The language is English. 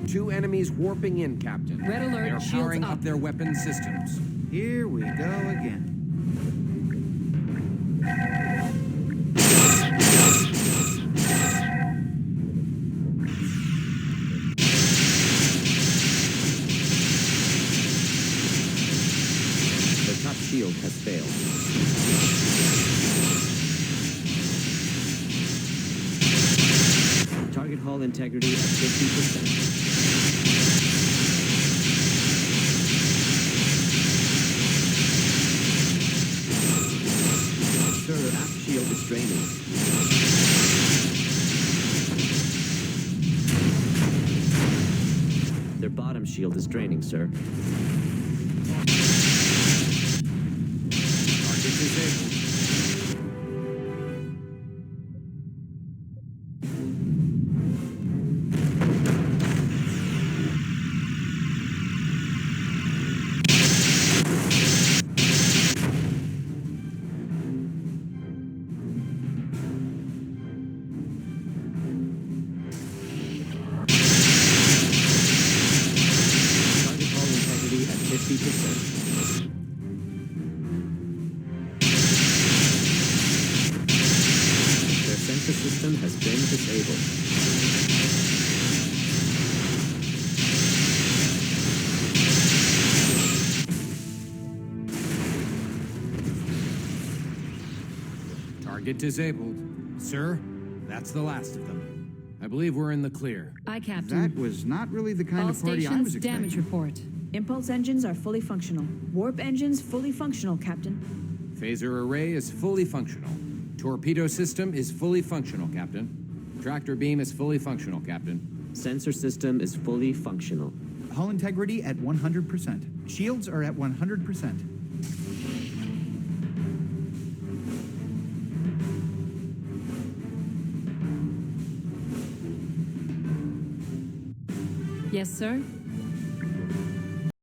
Two enemies warping in, Captain. Red alert, They are shields powering up. up their weapon systems. Here we go again. The top shield has failed. Target hull integrity at 50%. Sir, aft shield is draining. Their bottom shield is draining, sir. Target disabled. Target hull integrity at 50%. Their sensor system has been disabled. Target disabled. Sir, that's the last of them. I believe we're in the clear. Aye, Captain. That was not really the kind All of party I stations, was expecting. damage report. Impulse engines are fully functional. Warp engines fully functional, Captain. Phaser array is fully functional. Torpedo system is fully functional, Captain. Tractor beam is fully functional, Captain. Sensor system is fully functional. Hull integrity at 100%. Shields are at 100%. Yes, sir.